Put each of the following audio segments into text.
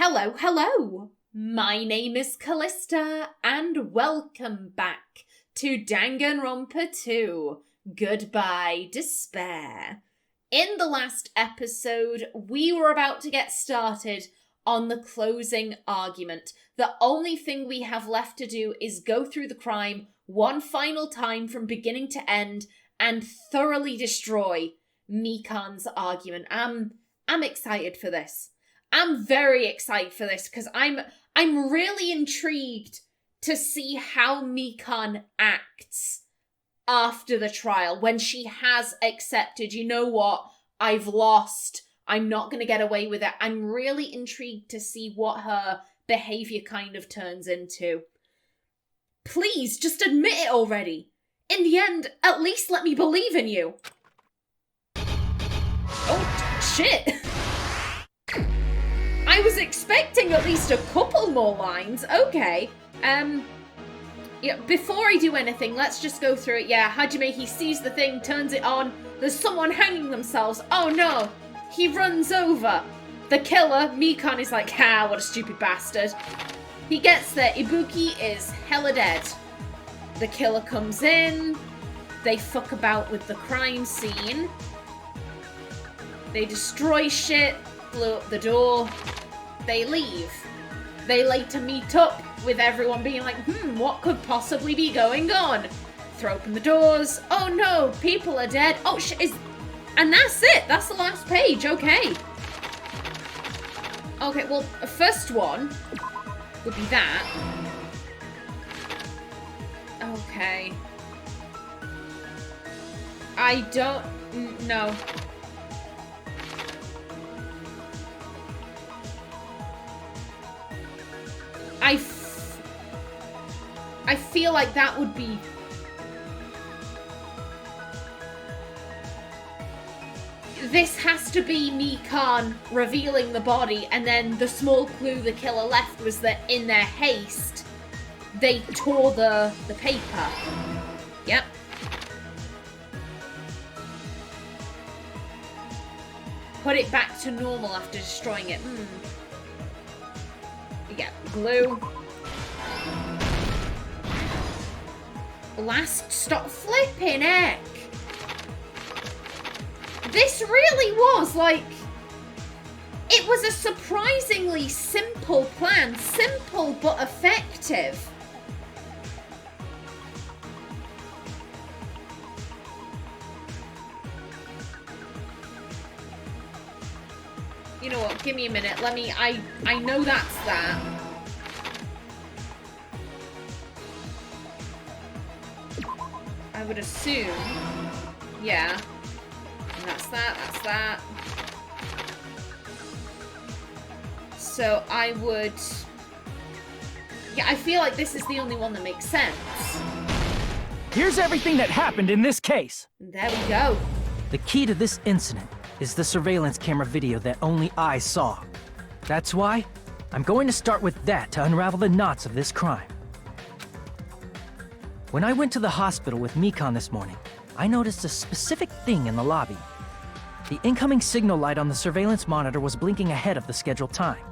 Hello, hello! My name is Callista, and welcome back to Danganronpa 2, Goodbye Despair. In the last episode, we were about to get started on the closing argument. The only thing we have left to do is go through the crime one final time from beginning to end and thoroughly destroy Mikan's argument. I'm excited for this. I'm very excited for this because I'm really intrigued to see how Mikan acts after the trial when she has accepted, you know what, I've lost, I'm not going to get away with it. I'm really intrigued to see what her behavior kind of turns into. Please, just admit it already. In the end, at least let me believe in you. Oh, shit. I was expecting at least a couple more lines. Okay. Yeah, before I do anything, let's just go through it. Yeah, Hajime, he sees the thing, turns it on. There's someone hanging themselves. Oh no. He runs over. The killer, Mikan, is like, ha, what a stupid bastard. He gets there. Ibuki is hella dead. The killer comes in. They fuck about with the crime scene. They destroy shit. Blow up the door. They leave. They later meet up with everyone being like, what could possibly be going on? Throw open the doors. Oh no, people are dead. Oh shit, and that's it. That's the last page. Okay. Okay, well, the first one would be that. Okay. I don't know. I feel like that would be... This has to be Mikan revealing the body, and then the small clue the killer left was that in their haste, they tore the paper. Yep. Put it back to normal after destroying it. Yeah, glue. Last stop, flipping heck. This really was like, it was a surprisingly simple plan. Simple but effective. You know what, give me a minute. I know that's that. I would assume, yeah. And that's that. So I would, yeah, I feel like this is the only one that makes sense. Here's everything that happened in this case. There we go. The key to this incident is the surveillance camera video that only I saw. That's why I'm going to start with that to unravel the knots of this crime. When I went to the hospital with Mikan this morning, I noticed a specific thing in the lobby. The incoming signal light on the surveillance monitor was blinking ahead of the scheduled time.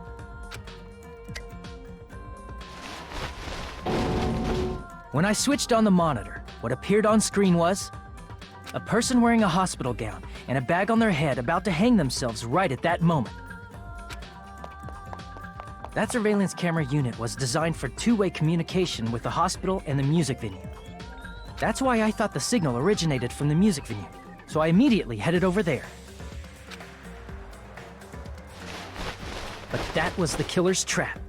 When I switched on the monitor, what appeared on screen was a person wearing a hospital gown and a bag on their head about to hang themselves right at that moment. That surveillance camera unit was designed for two-way communication with the hospital and the music venue. That's why I thought the signal originated from the music venue, so I immediately headed over there. But that was the killer's trap.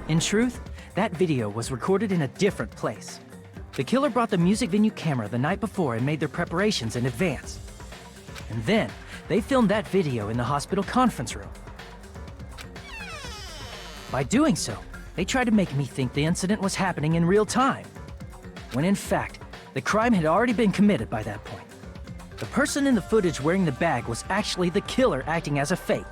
In truth, that video was recorded in a different place. The killer brought the music venue camera the night before and made their preparations in advance. And then, they filmed that video in the hospital conference room. By doing so, they tried to make me think the incident was happening in real time, when in fact, the crime had already been committed by that point. The person in the footage wearing the bag was actually the killer acting as a fake.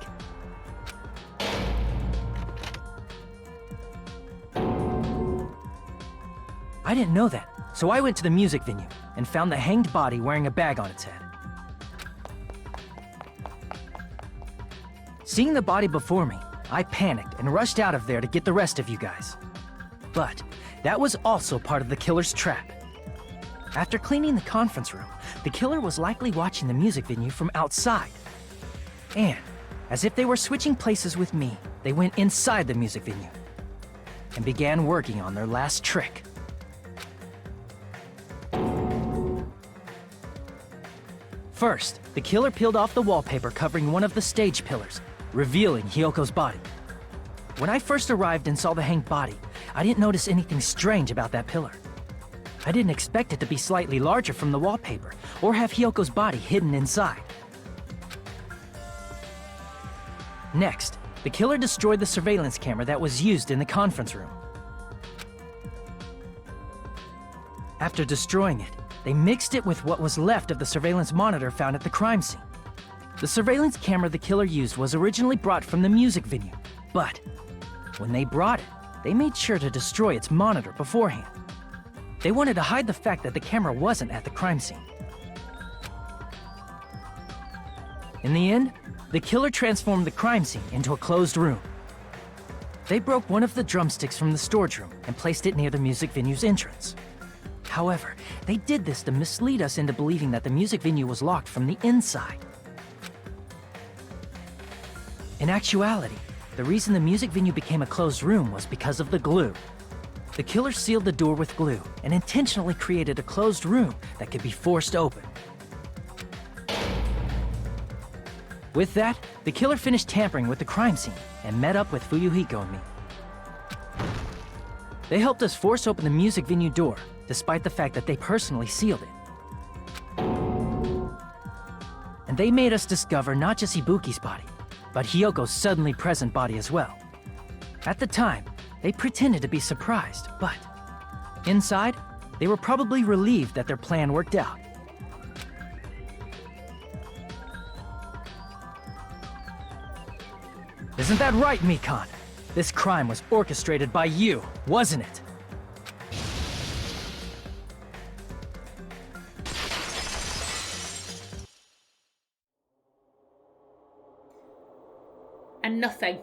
I didn't know that, so I went to the music venue and found the hanged body wearing a bag on its head. Seeing the body before me, I panicked and rushed out of there to get the rest of you guys. But that was also part of the killer's trap. After cleaning the conference room, the killer was likely watching the music venue from outside. And, as if they were switching places with me, they went inside the music venue and began working on their last trick. First, the killer peeled off the wallpaper covering one of the stage pillars, revealing Hiyoko's body. When I first arrived and saw the hanged body, I didn't notice anything strange about that pillar. I didn't expect it to be slightly larger from the wallpaper, or have Hiyoko's body hidden inside. Next, the killer destroyed the surveillance camera that was used in the conference room. After destroying it, they mixed it with what was left of the surveillance monitor found at the crime scene. The surveillance camera the killer used was originally brought from the music venue, but when they brought it, they made sure to destroy its monitor beforehand. They wanted to hide the fact that the camera wasn't at the crime scene. In the end, the killer transformed the crime scene into a closed room. They broke one of the drumsticks from the storage room and placed it near the music venue's entrance. However, they did this to mislead us into believing that the music venue was locked from the inside. In actuality, the reason the music venue became a closed room was because of the glue. The killer sealed the door with glue and intentionally created a closed room that could be forced open. With that, the killer finished tampering with the crime scene and met up with Fuyuhiko and me. They helped us force open the music venue door, despite the fact that they personally sealed it. And they made us discover not just Ibuki's body, but Hiyoko's suddenly present body as well. At the time, they pretended to be surprised, but inside, they were probably relieved that their plan worked out. Isn't that right, Mikan? This crime was orchestrated by you, wasn't it? And nothing.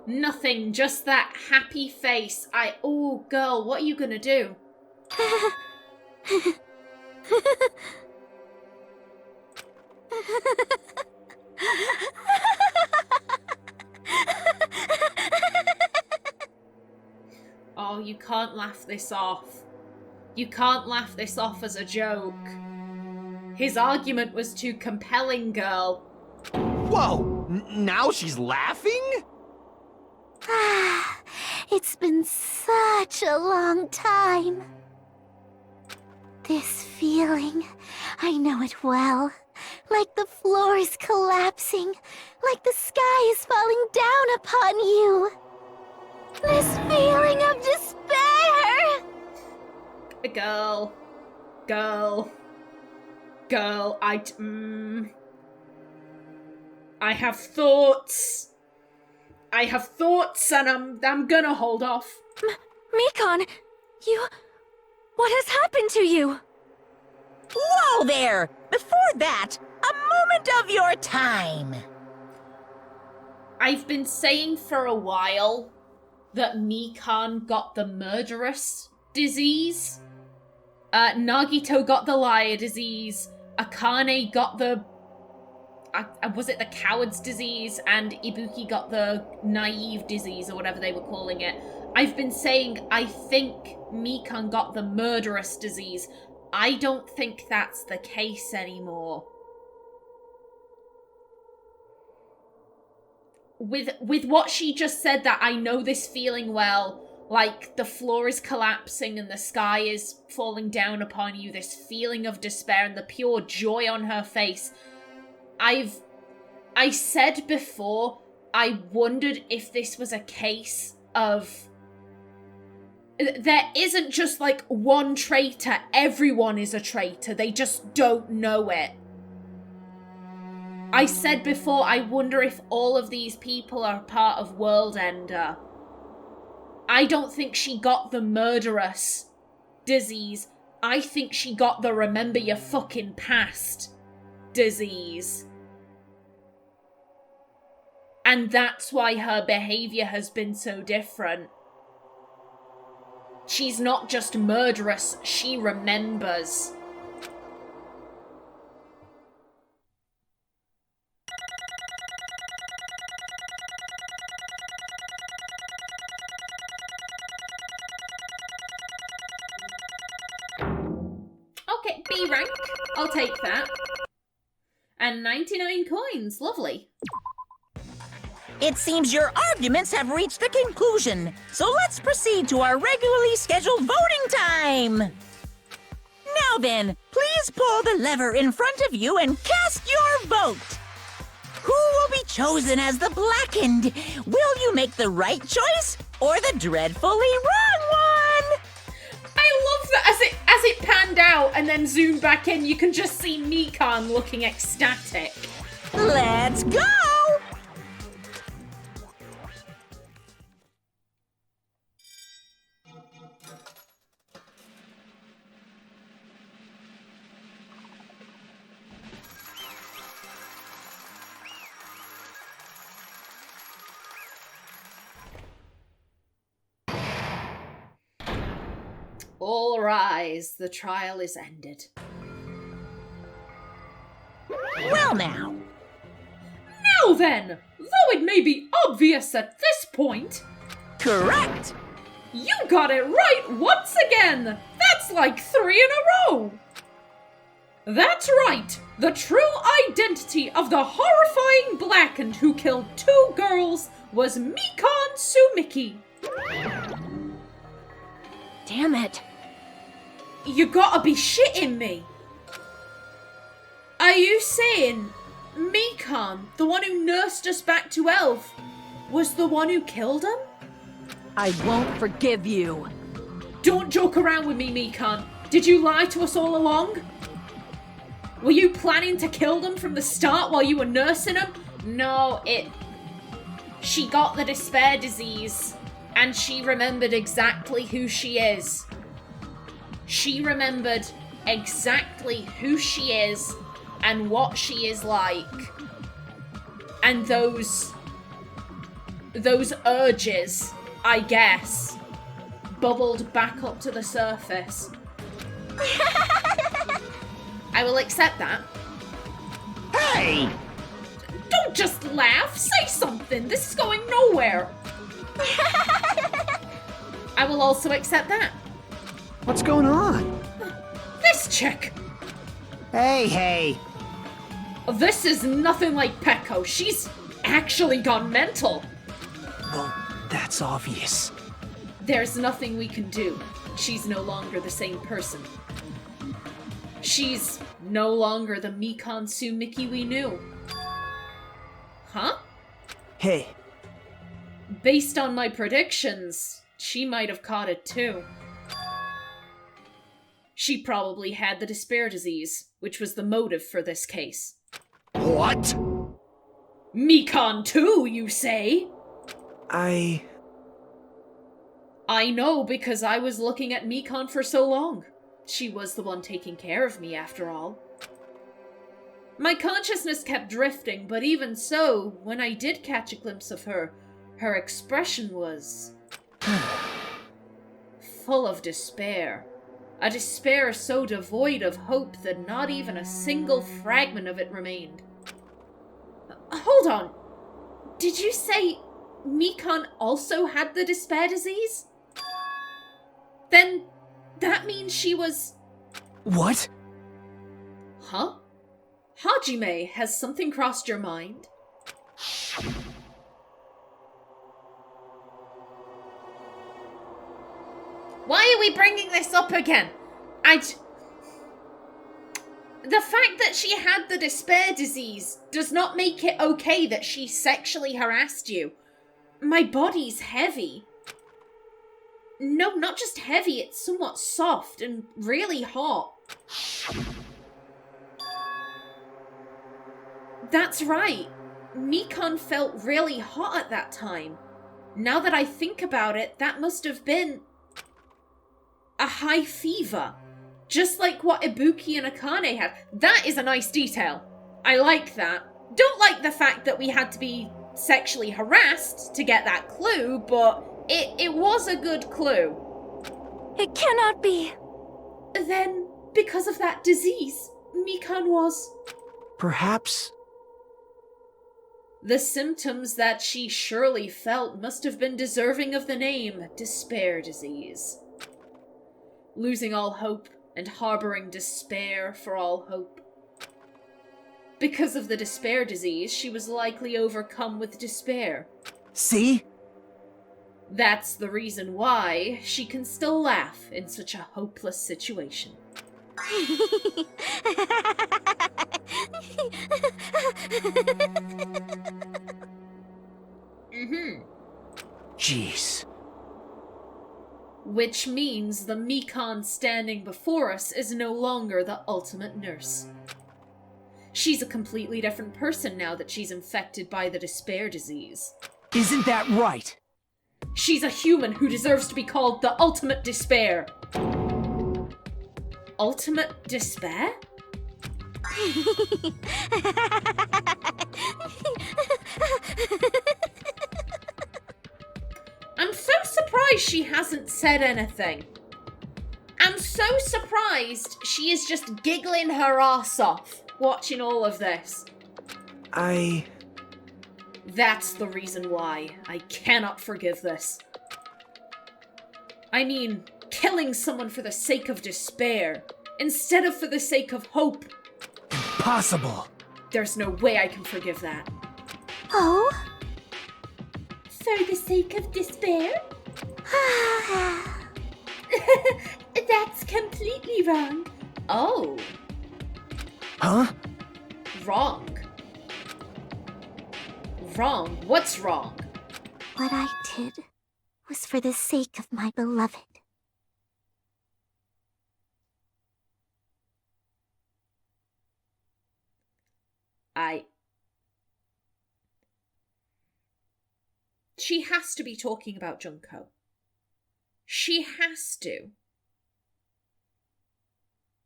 Nothing, just that happy face. Oh, girl, what are you gonna do? Oh, you can't laugh this off. You can't laugh this off as a joke. His argument was too compelling, girl. Whoa! Now she's laughing? It's been such a long time. This feeling, I know it well. Like the floor is collapsing, like the sky is falling down upon you. This feeling of despair! Girl, I have thoughts. And I'm gonna hold off. Mikan, what has happened to you? Whoa there! Before that, a moment of your time. I've been saying for a while that Mikan got the murderous disease. Nagito got the liar disease. Akane got the... was it the coward's disease? And Ibuki got the naive disease, or whatever they were calling it. I've been saying I think Mikan got the murderous disease. I don't think that's the case anymore. With what she just said, that I know this feeling well, like the floor is collapsing and the sky is falling down upon you, this feeling of despair and the pure joy on her face. I said before, I wondered if this was a case of... There isn't just like one traitor, everyone is a traitor, they just don't know it. I said before, I wonder if all of these people are part of World Ender. I don't think she got the murderous disease. I think she got the remember your fucking past disease. And that's why her behavior has been so different. She's not just murderous, she remembers. Okay, B rank. I'll take that. And 99 coins. Lovely. It seems your arguments have reached a conclusion, so let's proceed to our regularly scheduled voting time. Now then, please pull the lever in front of you and cast your vote. Who will be chosen as the blackened? Will you make the right choice or the dreadfully wrong one? I love that as it panned out and then zoomed back in, you can just see Mikan looking ecstatic. Let's go! All rise, the trial is ended. Well now. Now then, though it may be obvious at this point, Correct. you got it right once again! That's like 3 in a row! That's right! The true identity of the horrifying blackened who killed 2 girls was Mikan Sumiki. Damn it. You gotta be shitting me! Are you saying Mikan, the one who nursed us back to Elf, was the one who killed him? I won't forgive you. Don't joke around with me, Mikan. Did you lie to us all along? Were you planning to kill them from the start while you were nursing them? No, she got the despair disease, and she remembered exactly who she is. She remembered exactly who she is and what she is like. And those urges, I guess, bubbled back up to the surface. I will accept that. Hey! Don't just laugh, say something. This is going nowhere. I will also accept that. What's going on? This chick. Hey. This is nothing like Peko. She's actually gone mental. Well, that's obvious. There's nothing we can do. She's no longer the same person. She's no longer the Mikan Sumiki we knew. Huh? Hey. Based on my predictions, she might have caught it too. She probably had the despair disease, which was the motive for this case. What? Mikan too, you say? I know because I was looking at Mikan for so long. She was the one taking care of me, after all. My consciousness kept drifting, but even so, when I did catch a glimpse of her, her expression was full of despair. A despair so devoid of hope that not even a single fragment of it remained. Hold on. Did you say Mikan also had the despair disease? Then that means she was... What? Huh? Hajime, has something crossed your mind? Why are we bringing this up again? The fact that she had the despair disease does not make it okay that she sexually harassed you. My body's heavy. No, not just heavy, it's somewhat soft and really hot. That's right. Mikan felt really hot at that time. Now that I think about it, that must have been a high fever. Just like what Ibuki and Akane had. That is a nice detail. I like that. Don't like the fact that we had to be sexually harassed to get that clue, but it was a good clue. It cannot be. Then, because of that disease, Mikan was... Perhaps. The symptoms that she surely felt must have been deserving of the name despair disease. Losing all hope and harboring despair for all hope. Because of the despair disease, she was likely overcome with despair. See? That's the reason why she can still laugh in such a hopeless situation. Jeez. Which means the Mikan standing before us is no longer the ultimate nurse. She's a completely different person now that she's infected by the despair disease. Isn't that right? She's a human who deserves to be called the ultimate despair. Ultimate despair? I'm so surprised she hasn't said anything. I'm so surprised she is just giggling her ass off watching all of this. That's the reason why I cannot forgive this. I mean, killing someone for the sake of despair, instead of for the sake of hope. Impossible. There's no way I can forgive that. Oh? For the sake of despair? That's completely wrong. Oh. Huh? Wrong. Wrong? What's wrong? What I did was for the sake of my beloved. She has to be talking about Junko. She has to.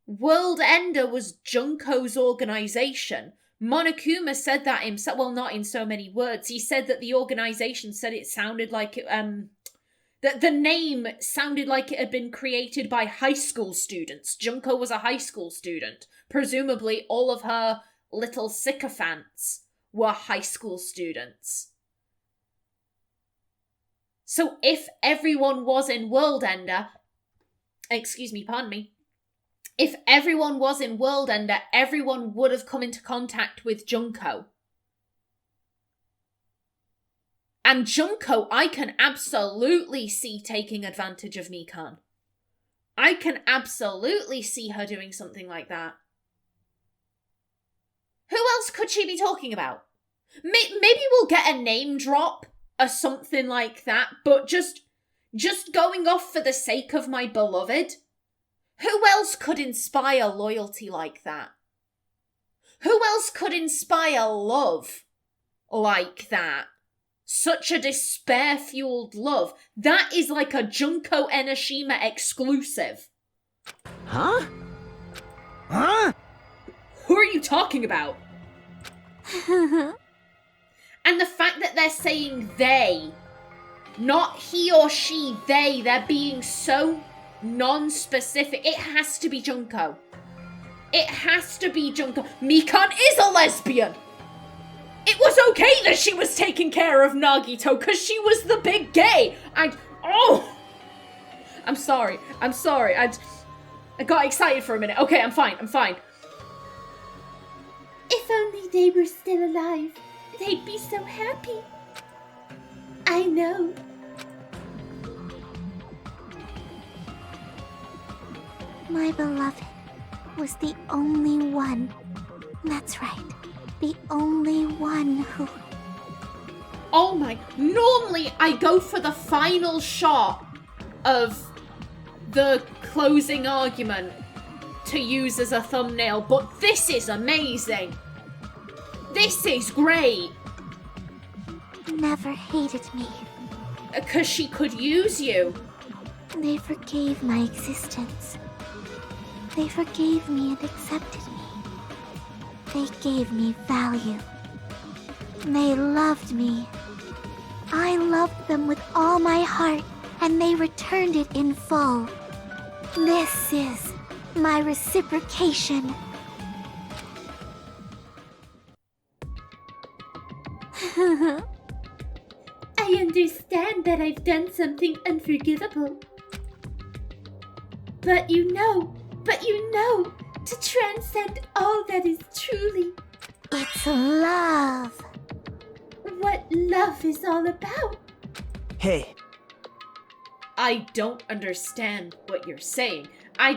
World Ender was Junko's organization. Monokuma said that himself. Well, not in so many words. He said that the organization said it sounded like it, that the name sounded like it had been created by high school students. Junko was a high school student. Presumably, all of her little sycophants were high school students. So if everyone was in World Ender, pardon me, if everyone was in World Ender, everyone would have come into contact with Junko. And Junko, I can absolutely see taking advantage of Mikan. I can absolutely see her doing something like that. Who else could she be talking about? Maybe we'll get a name drop or something like that, but just going off for the sake of my beloved? Who else could inspire loyalty like that? Who else could inspire love like that? Such a despair-fueled love. That is like a Junko Enoshima exclusive. Huh? Huh? Who are you talking about? And the fact that they're saying they, not he or she, they're being so non-specific. It has to be Junko. It has to be Junko. Mikan is a lesbian. It was okay that she was taking care of Nagito because she was the big gay. I'm sorry. I got excited for a minute. Okay, I'm fine. If only they were still alive, they'd be so happy. I know. My beloved was the only one. That's right. The only one who... Oh my... Normally, I go for the final shot of the closing argument to use as a thumbnail, but this is amazing. This is great. Never hated me. Because she could use you. They forgave my existence. They forgave me and accepted me. They gave me value. They loved me. I loved them with all my heart, and they returned it in full. This is my reciprocation. I understand that I've done something unforgivable. But you know, to transcend all that is truly It's love. what love is all about. Hey, I don't understand what you're saying. I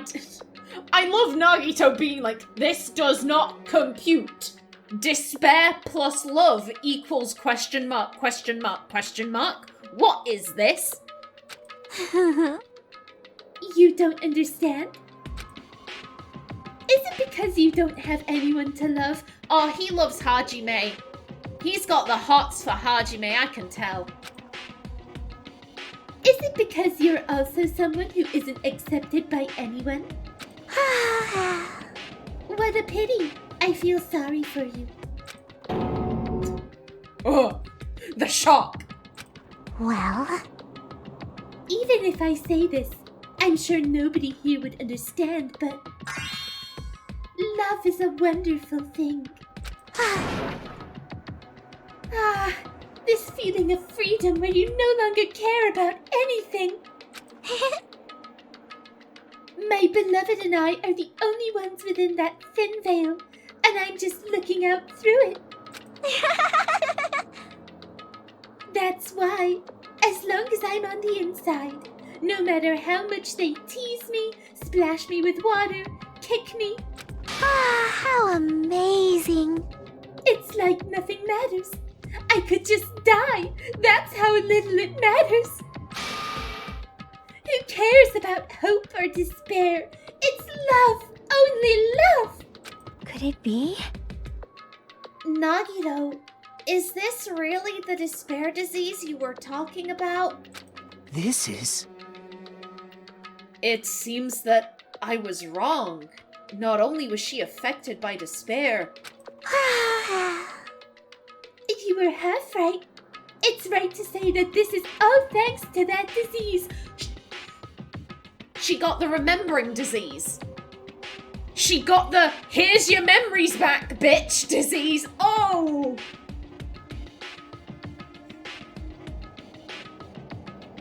love Nagito being like, this does not compute. Despair plus love equals question mark, question mark, question mark. What is this? You don't understand? Is it because you don't have anyone to love? Oh, he loves Hajime. He's got the hots for Hajime, I can tell. Is it because you're also someone who isn't accepted by anyone? What a pity. I feel sorry for you. Oh, the shock. Well, Even if I say this, I'm sure nobody here would understand, but love is a wonderful thing. This feeling of freedom where you no longer care about anything. My beloved and I are the only ones within that thin veil, and I'm just looking out through it. That's why, as long as I'm on the inside, no matter how much they tease me, splash me with water, kick me, how amazing. it's like nothing matters. I could just die. That's how little it matters. Who cares about hope or despair? It's love, only love. Could it be? Nagito, is this really the despair disease you were talking about? this is... It seems that I was wrong. Not only was she affected by despair. You were half right. It's right to say that this is all thanks to that disease. She got the remembering disease. She got the here's your memories back, bitch disease. Oh!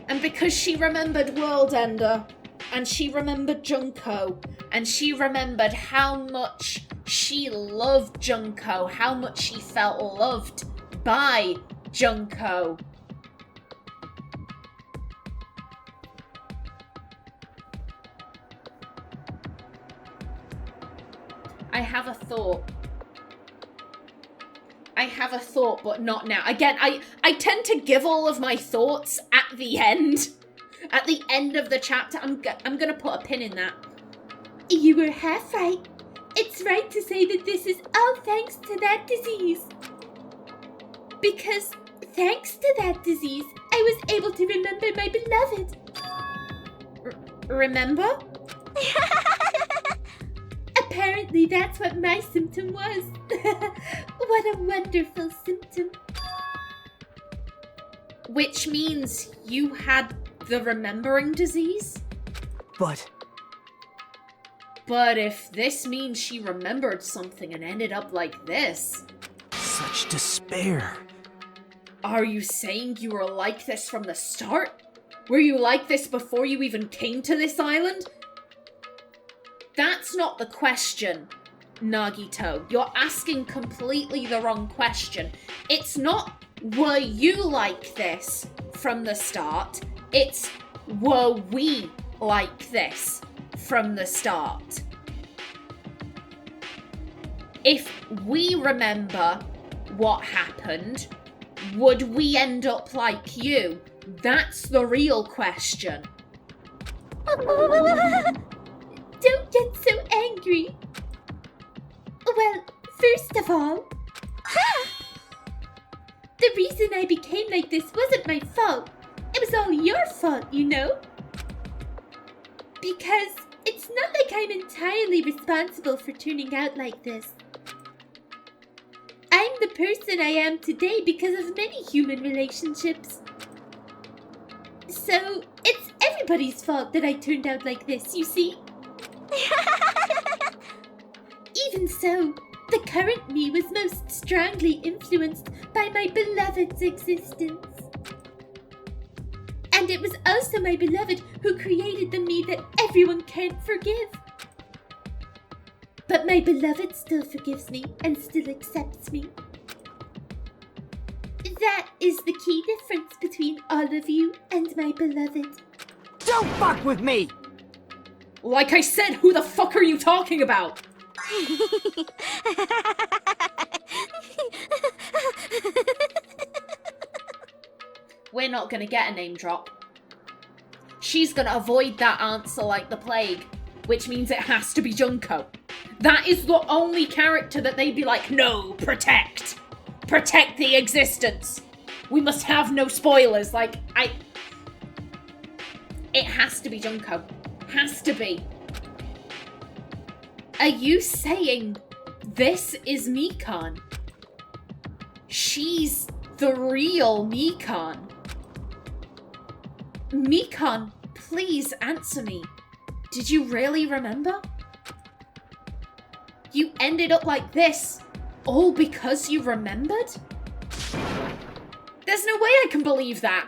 And because she remembered World Ender, and she remembered Junko, and she remembered how much she loved Junko, how much she felt loved by Junko. I have a thought. But not now. Again, I tend to give all of my thoughts at the end. At the end of the chapter. I'm gonna put a pin in that. You were half right. It's right to say that this is all thanks to that disease. Because thanks to that disease, I was able to remember my beloved. Remember? Apparently that's what my symptom was. What a wonderful symptom. Which means you had the remembering disease? But if this means she remembered something and ended up like this... such despair. Are you saying you were like this from the start? Were you like this before you even came to this island? That's not the question, Nagito. You're asking completely the wrong question. It's not, were you like this from the start? It's, were we like this from the start? If we remember what happened, would we end up like you? That's the real question. Don't get so angry. Well, first of all, the reason I became like this wasn't my fault. It was all your fault, you know? Because it's not like I'm entirely responsible for turning out like this. I'm the person I am today because of many human relationships. So, it's everybody's fault that I turned out like this, you see? Even so, the current me was most strongly influenced by my beloved's existence. And it was also my beloved who created the me that everyone can't forgive. But my beloved still forgives me and still accepts me. That is the key difference between all of you and my beloved. Don't fuck with me! Like I said, who the fuck are you talking about? We're not gonna get a name drop. She's gonna avoid that answer like the plague, which means it has to be Junko. That is the only character that they'd be like, no, protect. Protect the existence. We must have no spoilers. It has to be Junko. Has to be. Are you saying this is Mikan? She's the real Mikan. Mikan, please answer me. Did you really remember? You ended up like this, all because you remembered? There's no way I can believe that.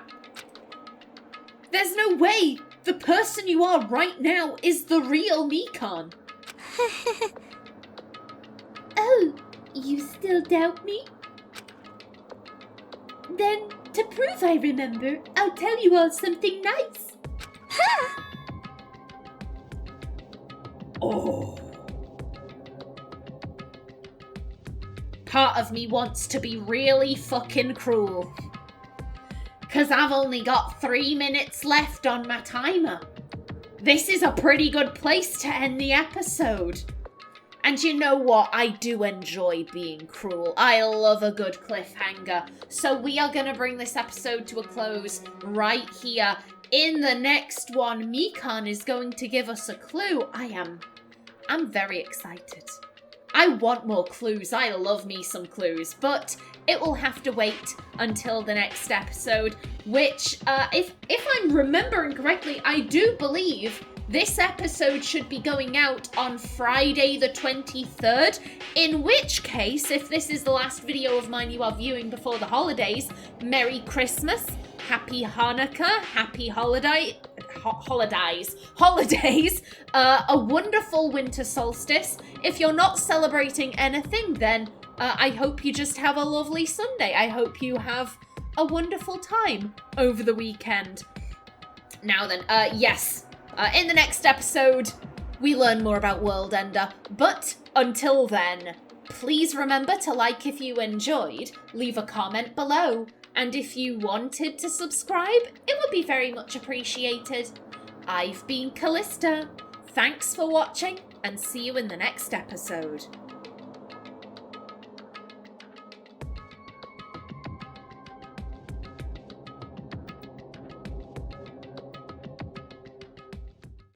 There's no way the person you are right now is the real Mikan. Oh, you still doubt me? Then, to prove I remember, I'll tell you all something nice. Oh. Part of me wants to be really fucking cruel. 'Cause I've only got 3 minutes left on my timer. This is a pretty good place to end the episode. And you know what? I do enjoy being cruel. I love a good cliffhanger. So we are going to bring this episode to a close right here. In the next one, Mikan is going to give us a clue. I'm very excited. I want more clues. I love me some clues. But it will have to wait until the next episode, which, if I'm remembering correctly, I do believe this episode should be going out on Friday the 23rd, in which case, if this is the last video of mine you are viewing before the holidays, Merry Christmas, Happy Hanukkah, Happy holidays, a wonderful winter solstice. If you're not celebrating anything, then I hope you just have a lovely Sunday. I hope you have a wonderful time over the weekend. Now then, yes, in the next episode, we learn more about World Ender. But until then, please remember to like if you enjoyed, leave a comment below. And if you wanted to subscribe, it would be very much appreciated. I've been Callista. Thanks for watching, and see you in the next episode.